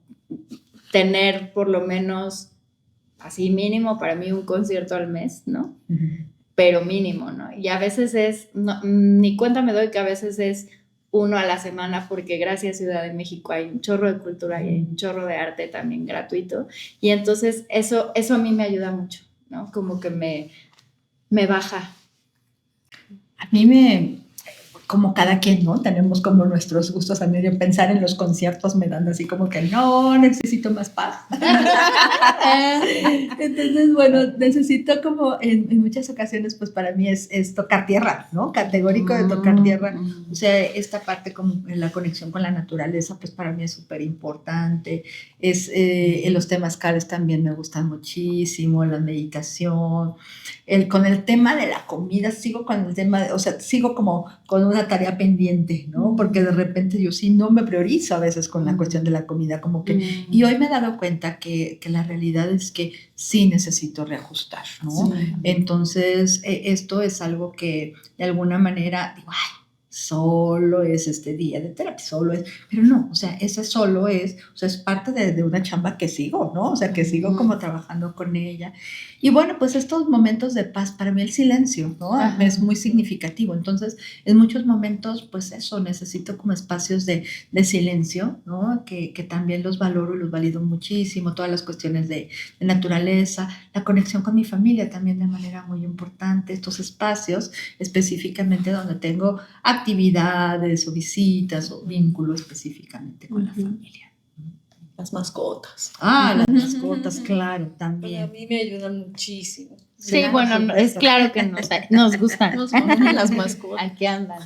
tener por lo menos, así mínimo para mí, un concierto al mes, ¿no? Pero mínimo, ¿no? Y a veces ni cuenta me doy que a veces es uno a la semana, porque gracias a Ciudad de México hay un chorro de cultura y hay un chorro de arte también gratuito, y entonces eso a mí me ayuda mucho, ¿no? Como que me baja. A mí como cada quien, ¿no? Tenemos como nuestros gustos. A mí de pensar en los conciertos me dan así como que no, necesito más paz. Entonces, bueno, necesito como en muchas ocasiones, pues para mí es tocar tierra, ¿no? Categórico de tocar tierra. O sea, esta parte como en la conexión con la naturaleza, pues para mí es súper importante. En los temazcales también me gustan muchísimo, la meditación. Con el tema de la comida, sigo como con una tarea pendiente, ¿no? Porque de repente yo sí no me priorizo a veces con la cuestión de la comida, como que, y hoy me he dado cuenta que la realidad es que sí necesito reajustar, ¿no? Sí. Entonces, esto es algo que de alguna manera digo, ay, solo es este día de terapia, solo es, pero no, o sea, ese solo es, o sea, es parte de una chamba que sigo, ¿no? O sea, que sigo como trabajando con ella. Y bueno, pues estos momentos de paz, para mí el silencio, ¿no? Ajá. Es muy significativo. Entonces, en muchos momentos, pues eso, necesito como espacios de silencio, ¿no? Que también los valoro y los valido muchísimo, todas las cuestiones de naturaleza, la conexión con mi familia también de manera muy importante, estos espacios específicamente donde tengo actividades o visitas o vínculos específicamente con la familia. Las mascotas. Las mascotas, claro, también. Para mí me ayudan muchísimo. Sí, claro, bueno, es claro que nos gustan. Nos gustan las mascotas. Aquí andan.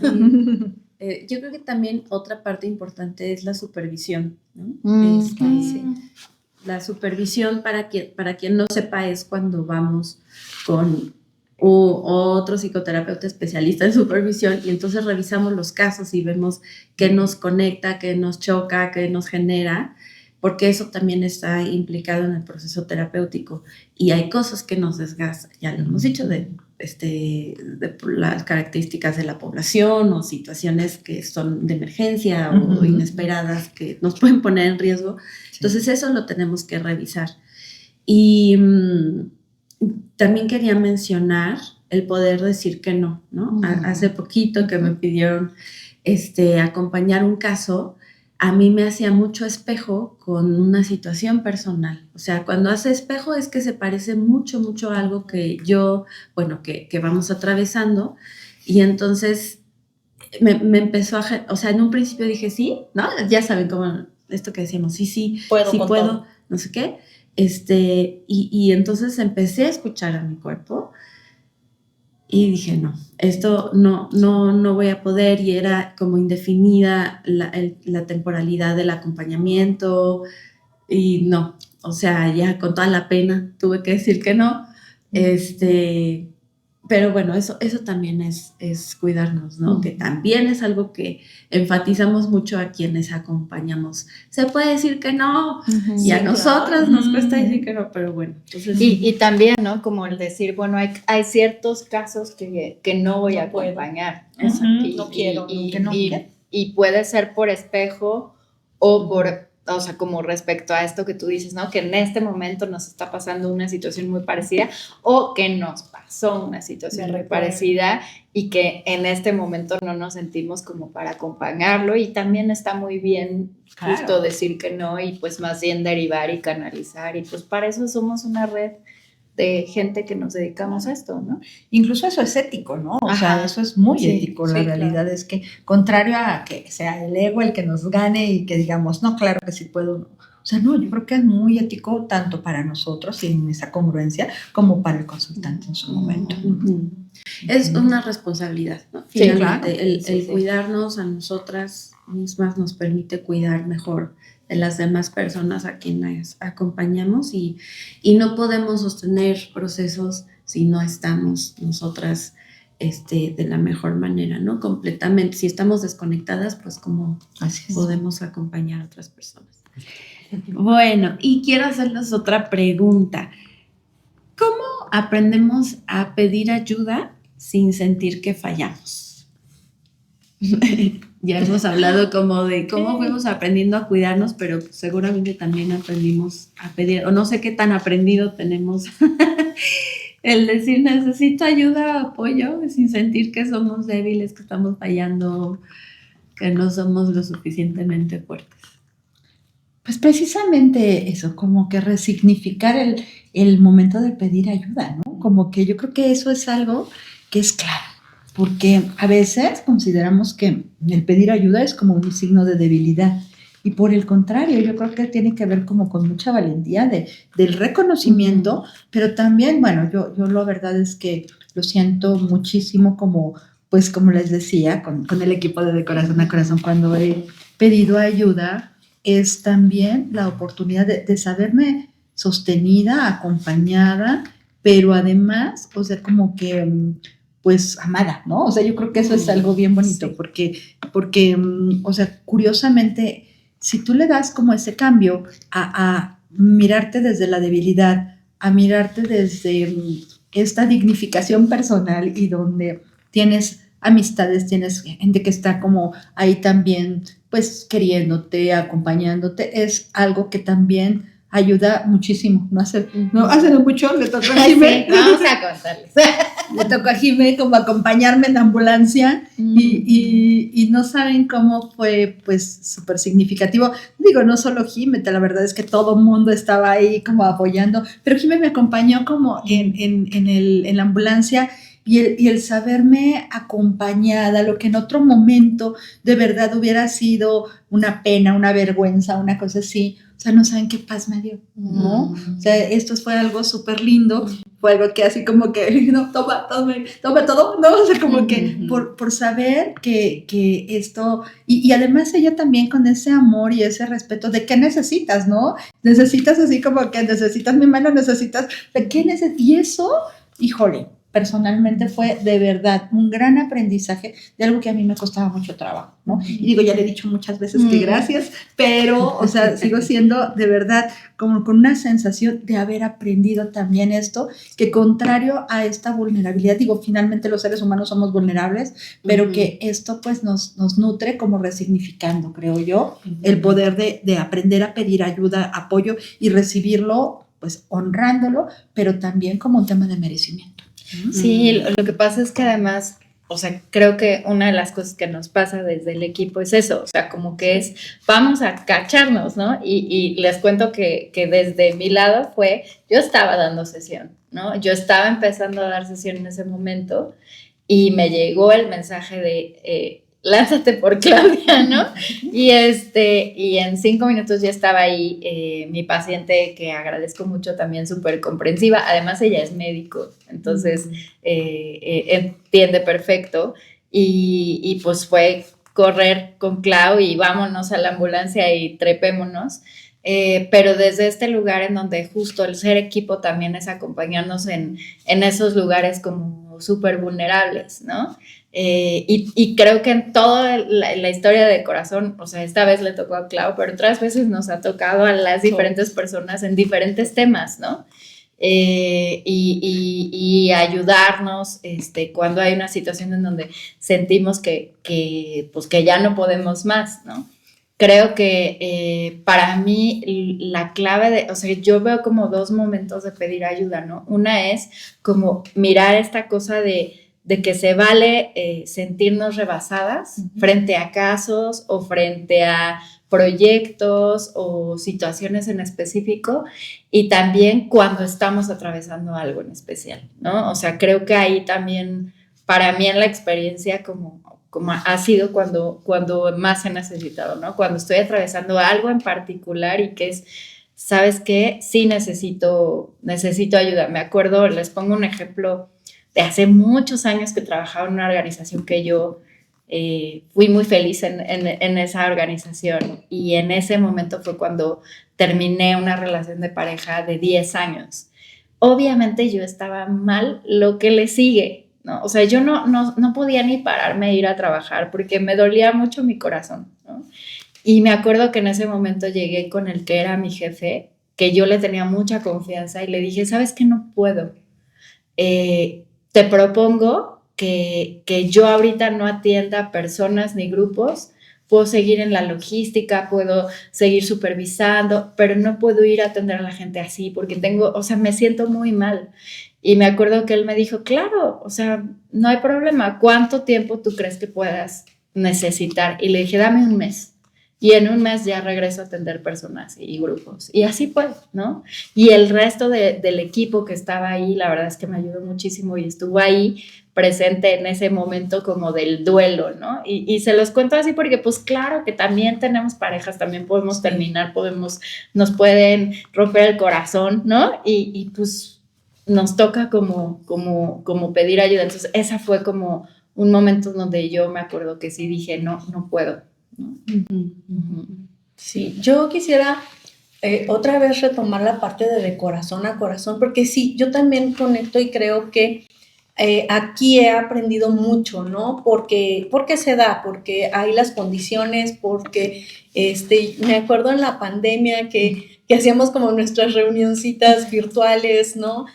Yo creo que también otra parte importante es la supervisión, ¿no? Sí. La supervisión, para quien no sepa, es cuando vamos con otro psicoterapeuta especialista en supervisión y entonces revisamos los casos y vemos qué nos conecta, qué nos choca, qué nos genera, porque eso también está implicado en el proceso terapéutico y hay cosas que nos desgastan, ya lo hemos dicho, de las características de la población o situaciones que son de emergencia o inesperadas que nos pueden poner en riesgo. Sí. Entonces eso lo tenemos que revisar. Y también quería mencionar el poder decir que no, ¿no? Hace poquito que me pidieron acompañar un caso, a mí me hacía mucho espejo con una situación personal. O sea, cuando hace espejo es que se parece mucho, mucho a algo que yo, bueno, que vamos atravesando. Y entonces me empezó o sea, en un principio dije sí, ¿no? Ya saben cómo esto que decíamos, sí puedo, no sé qué. Y entonces empecé a escuchar a mi cuerpo y dije, no, esto no voy a poder, y era como indefinida la temporalidad del acompañamiento y no, o sea, ya con toda la pena tuve que decir que no, pero bueno, eso también es cuidarnos, ¿no? Que también es algo que enfatizamos mucho a quienes acompañamos. Se puede decir que no, y sí, a nosotras nos cuesta decir que no, pero bueno. Entonces, y también, ¿no? Como el decir, bueno, hay ciertos casos que no voy a acompañar. No quiero. Y puede ser por espejo o o sea, como respecto a esto que tú dices, ¿no? Que en este momento nos está pasando una situación muy parecida o que nos pasó una situación muy parecida y que en este momento no nos sentimos como para acompañarlo, y también está muy bien justo decir que no y pues más bien derivar y canalizar, y pues para eso somos una red de gente que nos dedicamos a esto, ¿no? Incluso eso es ético, ¿no? O sea, eso es muy ético. La realidad es que, contrario a que sea el ego el que nos gane y que digamos, no, claro que sí puedo. O sea, no, yo creo que es muy ético tanto para nosotros y en esa congruencia como para el consultante en su momento. Es una responsabilidad, ¿no? Finalmente, claro. El cuidarnos a nosotras mismas nos permite cuidar mejor de las demás personas a quienes acompañamos, y no podemos sostener procesos si no estamos nosotras de la mejor manera, ¿no? Completamente. Si estamos desconectadas, pues ¿cómo podemos acompañar a otras personas? Bueno, y quiero hacerles otra pregunta. ¿Cómo aprendemos a pedir ayuda sin sentir que fallamos? Ya hemos hablado como de cómo fuimos aprendiendo a cuidarnos, pero seguramente también aprendimos a pedir, o no sé qué tan aprendido tenemos el decir necesito ayuda, apoyo, sin sentir que somos débiles, que estamos fallando, que no somos lo suficientemente fuertes. Pues precisamente eso, como que resignificar el momento de pedir ayuda, ¿no? Como que yo creo que eso es algo que es clave, porque a veces consideramos que el pedir ayuda es como un signo de debilidad. Y por el contrario, yo creo que tiene que ver como con mucha valentía del reconocimiento, pero también, bueno, yo la verdad es que lo siento muchísimo como, pues como les decía, con el equipo de Corazón a Corazón, cuando he pedido ayuda, es también la oportunidad de saberme sostenida, acompañada, pero además, o sea, como que, pues, amada, ¿no? O sea, yo creo que eso es algo bien bonito, sí. porque, o sea, curiosamente, si tú le das como ese cambio a mirarte desde la debilidad, a mirarte desde esta dignificación personal y donde tienes amistades, tienes gente que está como ahí también, pues queriéndote, acompañándote, es algo que también ayuda muchísimo. No hace mucho le tocó a Jimé. Sí, vamos a contarles. Le tocó a Jimé como acompañarme en la ambulancia y no saben cómo fue pues súper significativo. Digo, no solo Jimé, la verdad es que todo el mundo estaba ahí como apoyando, pero Jimé me acompañó como en la ambulancia. Y el saberme acompañada, lo que en otro momento de verdad hubiera sido una pena, una vergüenza, una cosa así, o sea, no saben qué paz me dio, ¿no? O sea, esto fue algo súper lindo, fue algo que así como que, no, toma todo, ¿no? O sea, como que por saber que esto, y además ella también con ese amor y ese respeto de qué necesitas, ¿no? Necesitas así como que necesitas mi mano, necesitas, ¿de qué necesitas? Y eso, híjole, personalmente fue de verdad un gran aprendizaje de algo que a mí me costaba mucho trabajo, ¿no? Y digo, ya le he dicho muchas veces que gracias, pero, o sea, sigo siendo de verdad como con una sensación de haber aprendido también esto, que contrario a esta vulnerabilidad, digo, finalmente los seres humanos somos vulnerables, pero que esto pues nos nutre como resignificando, creo yo, el poder de aprender a pedir ayuda, apoyo y recibirlo, pues honrándolo, pero también como un tema de merecimiento. Sí, lo que pasa es que además, o sea, creo que una de las cosas que nos pasa desde el equipo es eso, o sea, como que es, vamos a cacharnos, ¿no? Y les cuento que desde mi lado fue, yo estaba dando sesión, ¿no? Yo estaba empezando a dar sesión en ese momento y me llegó el mensaje de, lánzate por Claudia, ¿no? Y en 5 minutos ya estaba ahí mi paciente, que agradezco mucho, también súper comprensiva. Además, ella es médico, entonces entiende perfecto. Y pues fue correr con Clau y vámonos a la ambulancia y trepémonos. Pero desde este lugar en donde justo el ser equipo también es acompañarnos en esos lugares como súper vulnerables, ¿no? Y creo que en toda la historia de Corazón, o sea, esta vez le tocó a Clau, pero otras veces nos ha tocado a las diferentes personas en diferentes temas, ¿no? Y ayudarnos cuando hay una situación en donde sentimos que ya no podemos más, ¿no? Creo que para mí la clave o sea, yo veo como 2 momentos de pedir ayuda, ¿no? Una es como mirar esta cosa de que se vale sentirnos rebasadas frente a casos o frente a proyectos o situaciones en específico, y también cuando estamos atravesando algo en especial, ¿no? O sea, creo que ahí también, para mí en la experiencia como ha sido cuando más he necesitado, ¿no? Cuando estoy atravesando algo en particular y que es, ¿sabes qué? Sí necesito ayuda. Me acuerdo, les pongo un ejemplo de hace muchos años que trabajaba en una organización que yo fui muy feliz en esa organización, y en ese momento fue cuando terminé una relación de pareja de 10 años. Obviamente yo estaba mal lo que le sigue, ¿no? O sea, yo no podía ni pararme a ir a trabajar porque me dolía mucho mi corazón, ¿no? Y me acuerdo que en ese momento llegué con el que era mi jefe, que yo le tenía mucha confianza y le dije, ¿sabes qué? No puedo. Te propongo que yo ahorita no atienda personas ni grupos, puedo seguir en la logística, puedo seguir supervisando, pero no puedo ir a atender a la gente así porque tengo, o sea, me siento muy mal. Y me acuerdo que él me dijo, claro, o sea, no hay problema, ¿cuánto tiempo tú crees que puedas necesitar? Y le dije, dame un mes. Y en un mes ya regreso a atender personas y grupos. Y así fue, ¿no? Y el resto del equipo que estaba ahí, la verdad es que me ayudó muchísimo y estuvo ahí presente en ese momento como del duelo, ¿no? Y se los cuento así porque pues claro que también tenemos parejas, también podemos terminar, nos pueden romper el corazón, ¿no? Y pues nos toca como pedir ayuda. Entonces esa fue como un momento donde yo me acuerdo que sí dije, no puedo, ¿no? Sí, yo quisiera otra vez retomar la parte de corazón a corazón, porque sí, yo también conecto y creo que aquí he aprendido mucho, ¿no? Porque se da, porque hay las condiciones, porque me acuerdo en la pandemia que hacíamos como nuestras reunioncitas virtuales, ¿no?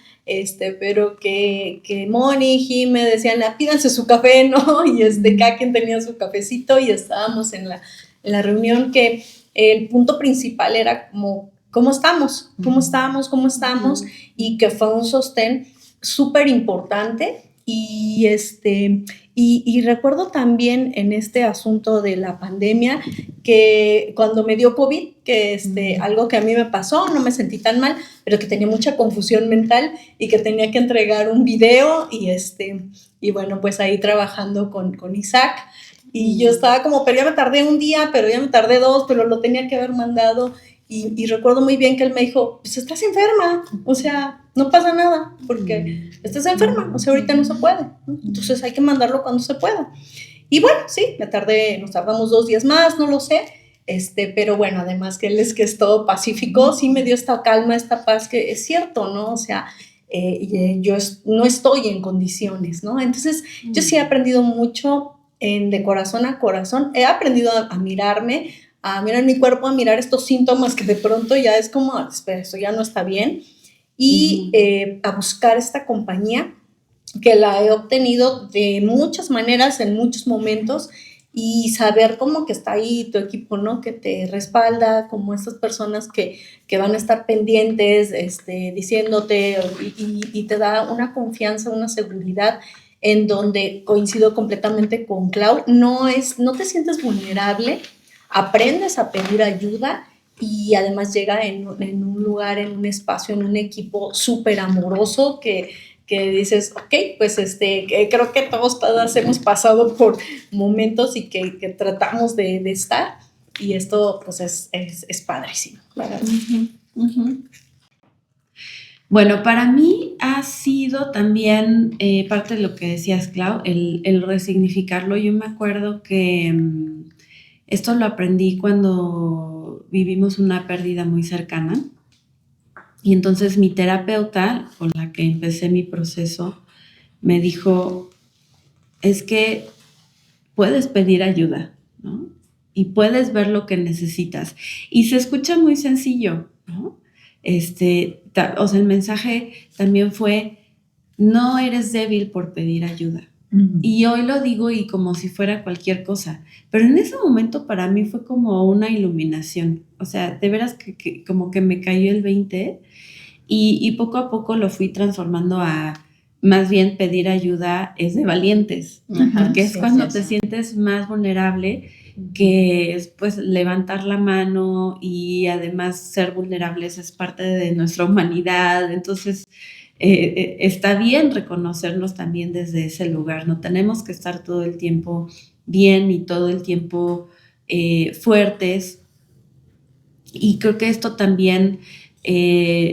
Pero que Moni y Jim me decían, pídanse su café, ¿no? Y cada quien tenía su cafecito y estábamos en la reunión que el punto principal era como, ¿cómo estamos? ¿Cómo estamos? ¿Cómo estamos? Y que fue un sostén súper importante. Y recuerdo también en este asunto de la pandemia que cuando me dio COVID, que algo que a mí me pasó, no me sentí tan mal, pero que tenía mucha confusión mental y que tenía que entregar un video y bueno, pues ahí trabajando con Isaac. Y yo estaba como, pero ya me tardé un día, pero ya me tardé 2, pero lo tenía que haber mandado. Y recuerdo muy bien que él me dijo, pues estás enferma, o sea, no pasa nada, porque estás enferma, o sea, ahorita no se puede, ¿no? Entonces hay que mandarlo cuando se pueda. Y bueno, sí, nos tardamos 2 días más, no lo sé, pero bueno, además que él es que es todo pacífico, sí me dio esta calma, esta paz, que es cierto, ¿no? O sea, yo no estoy en condiciones, ¿no? Entonces, yo sí he aprendido mucho de corazón a corazón, he aprendido a mirarme, a mirar mi cuerpo, a mirar estos síntomas que de pronto ya es como, espera, esto ya no está bien, y a buscar esta compañía que la he obtenido de muchas maneras, en muchos momentos, y saber como que está ahí tu equipo, ¿no? Que te respalda, como estas personas que van a estar pendientes, diciéndote, y te da una confianza, una seguridad, en donde coincido completamente con Clau, no te sientes vulnerable, aprendes a pedir ayuda y además llega en un lugar, en un espacio, en un equipo súper amoroso que dices, ok, pues creo que todas hemos pasado por momentos y que tratamos de estar, y esto pues es padrísimo, ¿verdad? Bueno, para mí ha sido también parte de lo que decías, Clau, el resignificarlo. Yo me acuerdo que esto lo aprendí cuando vivimos una pérdida muy cercana. Y entonces mi terapeuta, con la que empecé mi proceso, me dijo, es que puedes pedir ayuda, ¿no? Y puedes ver lo que necesitas. Y se escucha muy sencillo, ¿no? O sea, el mensaje también fue, no eres débil por pedir ayuda. Y hoy lo digo y como si fuera cualquier cosa, pero en ese momento para mí fue como una iluminación, o sea, de veras que como que me cayó el 20 y poco a poco lo fui transformando a más bien pedir ayuda es de valientes, porque es cuando te sientes más vulnerable, que es pues levantar la mano, y además ser vulnerables es parte de nuestra humanidad. Entonces está bien reconocernos también desde ese lugar, no tenemos que estar todo el tiempo bien y todo el tiempo fuertes, y creo que esto también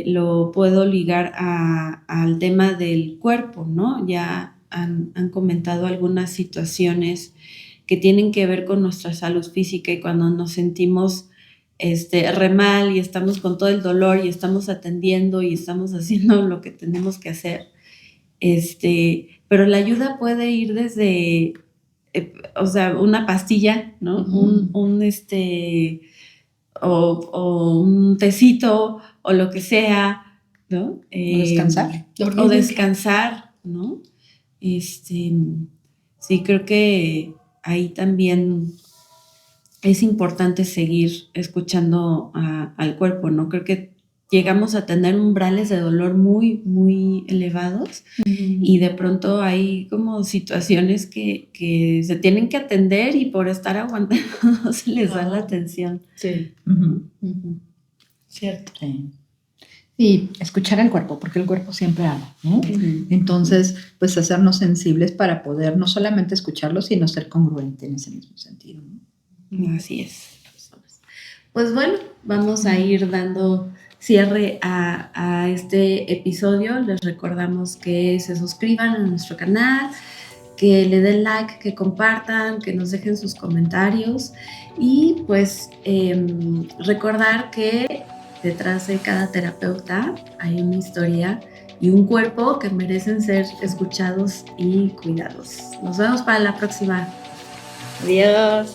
lo puedo ligar al tema del cuerpo, ¿no? Ya han comentado algunas situaciones que tienen que ver con nuestra salud física, y cuando nos sentimos re mal y estamos con todo el dolor y estamos atendiendo y estamos haciendo lo que tenemos que hacer, pero la ayuda puede ir desde o sea, una pastilla, ¿no? Ujú. O un tecito o lo que sea, ¿no? O descansar. O descansar, ¿no? Sí, creo que ahí también es importante seguir escuchando al cuerpo, ¿no? Creo que llegamos a tener umbrales de dolor muy, muy elevados y de pronto hay como situaciones que se tienen que atender y por estar aguantando no se les da la atención. Sí. Ujú. Cierto. Sí. Y escuchar al cuerpo, porque el cuerpo siempre habla, ¿no? Entonces, pues hacernos sensibles para poder no solamente escucharlo, sino ser congruente en ese mismo sentido, ¿no? Así es. Pues bueno, vamos a ir dando cierre a este episodio. Les recordamos que se suscriban a nuestro canal, que le den like, que compartan, que nos dejen sus comentarios y pues recordar que detrás de cada terapeuta hay una historia y un cuerpo que merecen ser escuchados y cuidados. Nos vemos para la próxima. Adiós.